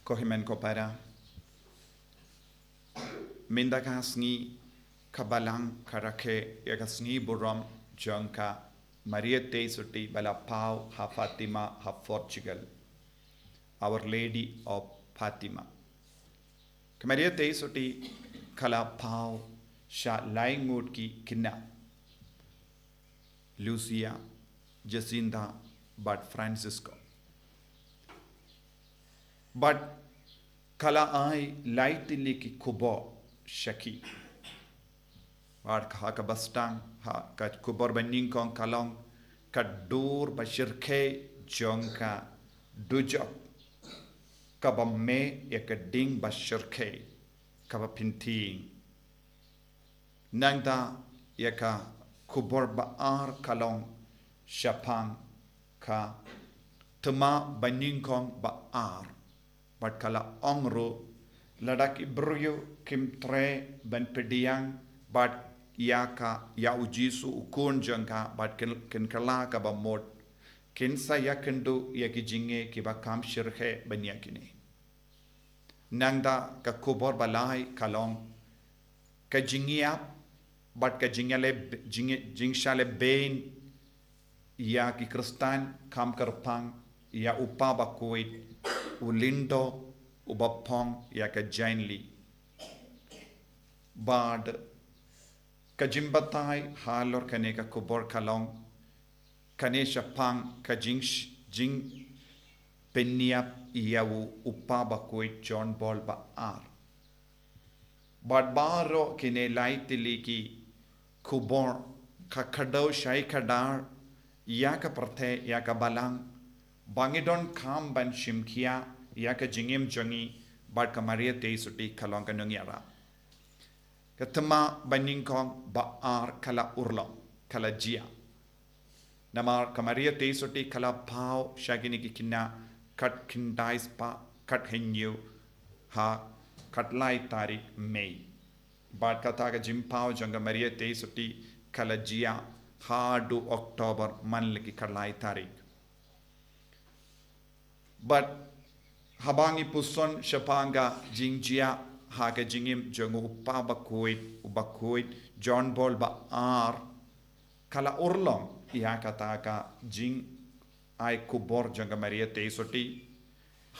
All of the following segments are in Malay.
Kohimen kopara mindagasngi kabalang karake yagasngi buram jangka Maria Teisuti Balapau ha Fatima ha Portugal, Our Lady of Fatima. Maria Teisuti Kalapau sha laingut ki kina Lucia Jacinta but Francisco. But kala ai lightly ki kubo shaki. War ha ka bastang ha ka kubor baning kong kalong ka dur bashirke jonka dujok ka ba me ya ka ding bashirke ka ba pinting nangda ya ka kubor baar kalong shapang ka tuma baning kong baar but kala ongro ladak ibruyo kimtre ban pediang but yaka ya ujisu ukun jangka but ken kala ka ba mod ken sa yakendu yaki jinge ki ba kam shirhe banyakine nangda ka kubor balai kalong ka jingia but ka jingale jingshale bain ya ki kristan kam karpang ya upa ba koit ulindo ubapong ya ka jainli bad kajimbatai halor kane ka kubor kalong kane shapang ka jing peniap yawu upaba koi John Ball ba ar bad baro kine laitili ki kubor ka khado shai khadar ya ka parthe ya ka balang bangidon kam ban shimkia ya ka jingim jongi bad ka Maria Teisuti kalong ka nungyara katama baning kong baar kala urlong kala jia namar ka Maria Teisuti kala pau shagini ki kina kat kindais pa kat henyu ha kat lai tarik Mei bad kata ka jimpau janga Maria Teisuti kala jia ha do October man leki kalai tarik but habangi puson shapanga jingjia ha ka jingim jongu ubakoit John Ball ba ar kala urlong ya kata ka jing ai kubor janga Maria Teisuti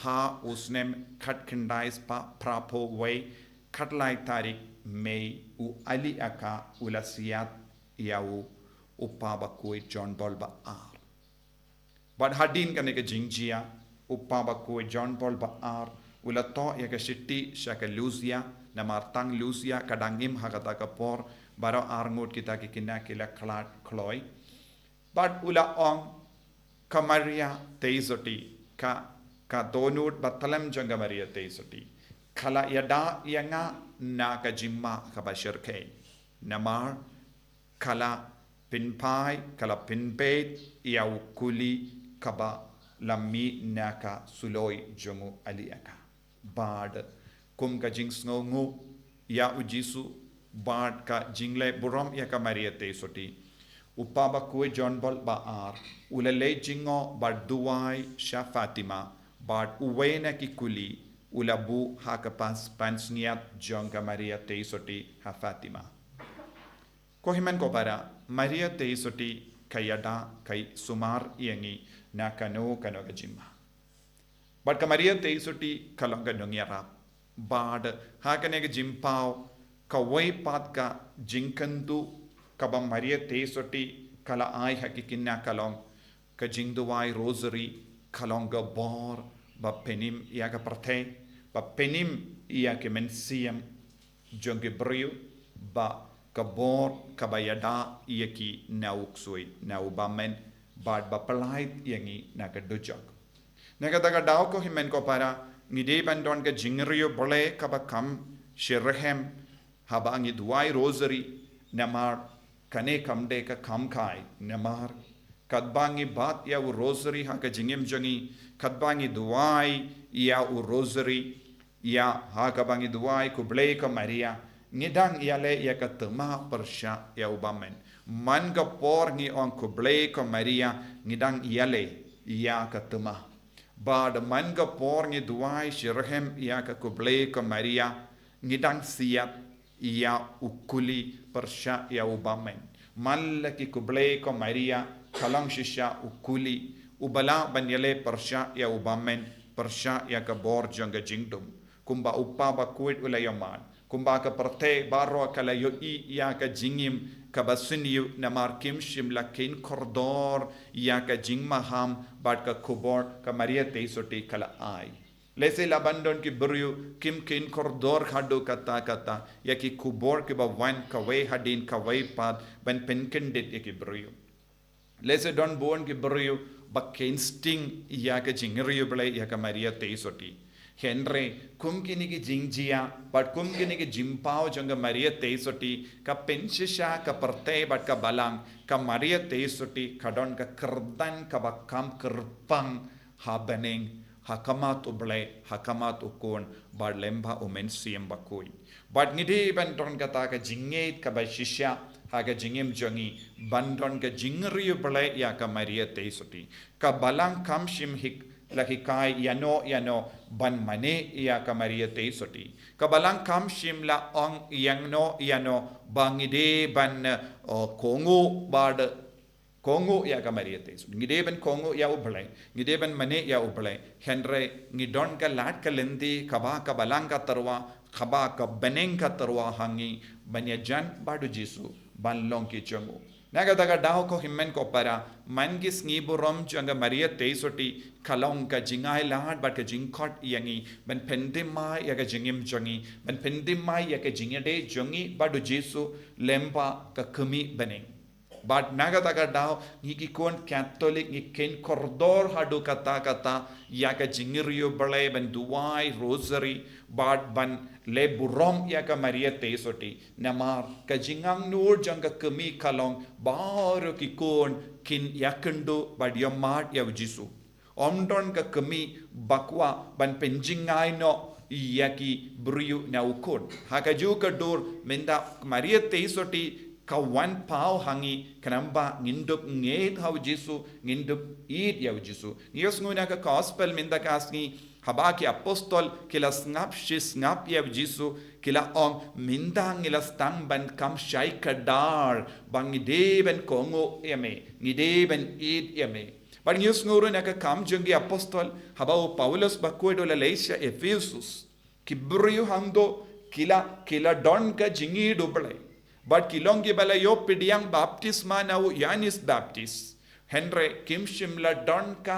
ha usnem khat khindais pa prapo way khatlai tarik Mei u ali aka ulasiat yau upabakoit John Ball ba ar but hadin kane ka jingjia upabakoi John Paul ba ar ulato ya ka sitti shaka Lucia namartang Lucia kadangim hakata ka por baro arngut kita ki kina kila klat kloi but ula ong ka Maria Teisuti ka donut batalam janga Maria Teisuti kala yada yanga na ka jimma ka bashirke namar kala pinpai kala pinpet yau kuli kaba lammi naka suloi jongu aliaka bad kum ka jing sngongu ya ujisu bad ka jingle buram ya ka Maria Teisuti upaba kue John Ball ba ar ulale jingo bad duwai sha Fatima bad uwena ki kuli ulabu hakapas pansniat jonga Maria Teisuti ha Fatima kohiman ko para Maria Teisuti kayada kay sumar yangi na kano ka jimma but ka Maria Teisuti kalong ka nungyara bad hakane ka jimpao ka way pat ka jingkandu ka ba Maria Teisuti kala ay hakikinna kalong ka jingduwai rosary kalong ka bor ba penim iya ka parthe ba penim iya ka mensiyam jonge brio ba ka bor ka bayada iya ki nauksui naubamen bad bapalait yangi nakadujak nakataka daw ko himen ko para ngide bandon ka jingriyo bole kabakam shirhem haba ngi duai rosary namar kane kamde ka kamkai namar kadbangi bat ya u rosary ha ka jingim jongi kadbangi duai ya u rosary ya ha ka bangi duai ku ble ka Maria ngidang yale ya ka tama persya ya ubamen man ka por ngi on ko ble ko Maria ngidang yale ya ka tama bad manga porngi duai shirhem ya ka kuble ka Maria ngidang siat ya ukuli persha ya ubamen malla ki kuble ka Maria kalang shisha ukuli ubala banyele persha ya ubamen persha ya ka bor janga jingdum kumba uppa ba kuit ulayaman kumba ka parte baro kala yo I ya ka jingim ka basiniu namar kim shimla kin kordor ya ka jingmaham bad ka kubor ka Maria teisoti kala ai lese labandon ki buryu kim kin kordor khadu kata ya ki kubor ki ba wan ka we hadin ka we pat ban penkendit ya ki buryu lese don bon ki buryu ba sting ya ka jingriyu ble ya ka Maria teisoti Henry kumkini ki jingjia but kumkini ki jimpao janga Maria teisoti ka penshisha ka parte but ka balang ka Maria teisoti kadon ka kerdan ka bakam kerpang habening hakamat uble hakamat ukon bad lemba umen siem bakui but ngidi bandon kata ka jingait ka bashisha haga jingim jangi bandon ka jingri uble ya ka Maria teisoti ka balang kam shim hik lahikai yano ban mane ya ka Maria teisoti kabalang kam shimla ong yangno yano bangide ban kongo bad kongo ya ka Maria teisoti ngide ban kongo ya ublai ngide ban mane ya ublai henre ngidon ka lat ka lendi kaba ka balang ka tarwa khaba ka beneng ka tarwa hangi banyajan badu jisu ban long ki changu naga daga dao ko himmen ko para man ki sniburom janga Maria teisoti kalong ka jingai lad bat ka jingkot yangi ban pendimai ya ka jingim jangi ban pendimai ya ka jingade jangi badu jesu lempa ka kumi beneng but naga daga dao ni ki kon catholic ni ken kordor hadu kata ya ka jingiriyo bale ban duai rosary but ban le burom ya ka Maria teisoti namar ka jingang nur janga kami kalong baro ki kon kin yakendu bad yamat ya jisu omdon ka kami bakwa ban penjingai no yaki briyu na ukon hakaju ka dur menda Maria teisoti ka wan pau hangi kanamba ngindup nget hau jisu ngindup eat ya jisu nios nguna ka gospel minda kasni habaki apostol kila snap ya jisu kila ong minda ngila stang ban kam shai kadar bangide ben kongo yame ngide ben eat yame but nios nguru na ka kam jungi apostol habau Paulus bakuedo la leisha Ephesus kibrio hando kila don ka jingi duble but kilongi bala yo pidiang baptisma nau Yanis Baptist Henry kim shimla don ka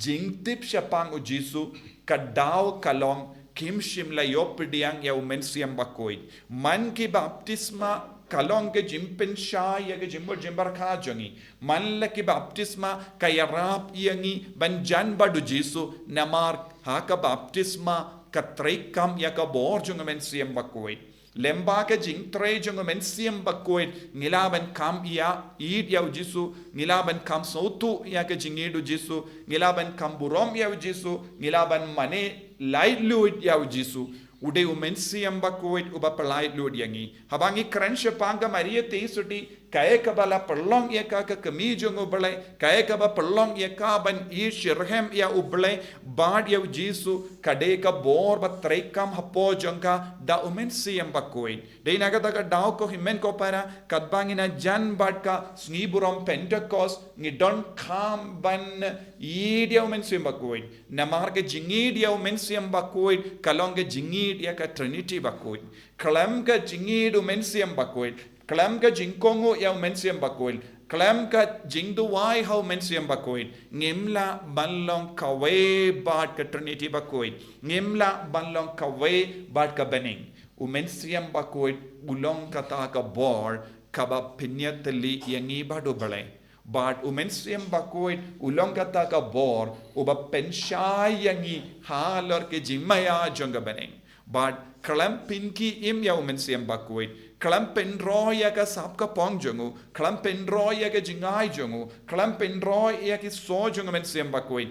jingtip shapang ujisu kadao kalong kim shimla yo pidiang ya umensiam bakoi man ki baptisma kalong ke jimpen sha ya ke jimbar kha jangi man la ki baptisma kayarap yangi banjan badu jisu namar ha ka baptisma katrekam ya ka bor jung umensiam bakoi lemba ka jing tre jung mensiam bakoit ngilaban kam ya id ya jisu ngilaban kam sautu ya ka jingidu jisu ngilaban kam burom ya jisu ngilaban mane light luid ya jisu ude mensiam bakoit uba light luid yangi habangi crunch panga Maria teisoti kaya ka bala perlong ya ka kami jung ublai kaya ka ba perlong ya ka ban I shirhem ya ublai bad ya jisu kade ka bor ba trekam hapo jangka da umensiam bakoit dei naga daga dao ko himen ko para kadbangina jan bad ka sniburom Pentecost ni don kam ban idia umensiam bakoit namar ke jingid ya umensiam bakoit kalong ke jingid ya ka Trinity bakoit kalam ka jingid umensiam bakoit kalam ka jingkongo ya umensiam bakoit kalam ka jingduwai hau mensiam bakoit ngimla banlong kawe bad ka Trinity bakoit ngimla banlong kawe bad ka bening umensiam bakoit ulong kata ka bor kaba pinyatali yangi badu bale bad umensiam bakoit ulong kata ka bor uba penshai yangi halor ke jimaya jonga bening bad kalam pinki im ya umensiam bakoit kalam penroy ya ka sap ka pong jongu kalam penroy ya ka jingai jongu kalam penroy ya ki so jongu men siam bakoi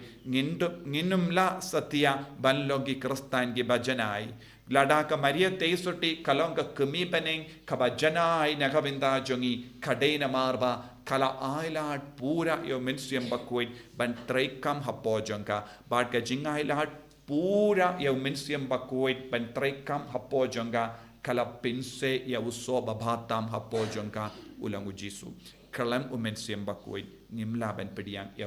nginum la satya banlogi kristan gi bajanai lada ka Maria Tesoti kalong ka kemi peneng kabajanai nakabinda jongi kadena marba kala ailat pura yo mensiam bakuit ban trekam hapo jongka bad ka jingailat pura yo mensiam bakuit ban trekam hapo jongka kala pinse ya uso babatam hapo jongka ulangu Jisu kalam mensiam bakuit ngimla ban pediang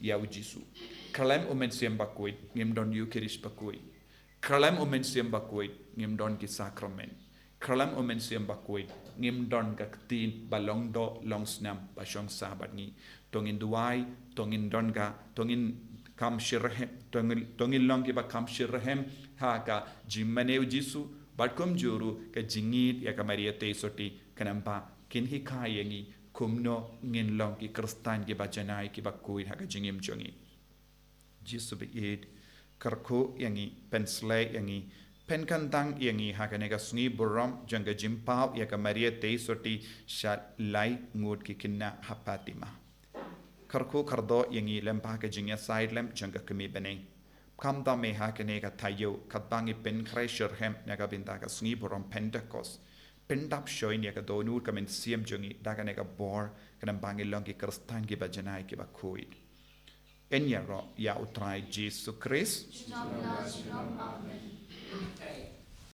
ya Jisu kalam mensiam bakuit ngimdon Eucharist bakuit Kralam siam bakuit ngim don ki sakrament. Kralam siam bakuit ngim don ka tin balong do long snam basong sabat ni. Tongin duai, tongin don ka, tongin kam shirhem, tongin long ki ba kam shirhem ha ka jimaneu Jisu batkum juru ka jingit ya ka Maria Tesoti kanampa kinhi kayengi kumno ngin long ki kristan ki ba janai ki bakuit ha ka jingim jongi. Jisu be id karko yangi penslay yangi penkantang yangi hakanega sungi buram janga jimpau ya ka Maria Tesoti shat lai ngut ki kinna hapatima karko kardo yangi lempa ka jingya side lem janga kemi beneng kam da me hakanega tayo katbangi pen kresher hem naga binda ka sungi buram Pentecost pendap shoin ya ka donur ka men siam jongi daganega bor kanam bangi long ki kristan ki bajanai ki bakuit Enya ro ya utrai Jesus Christ.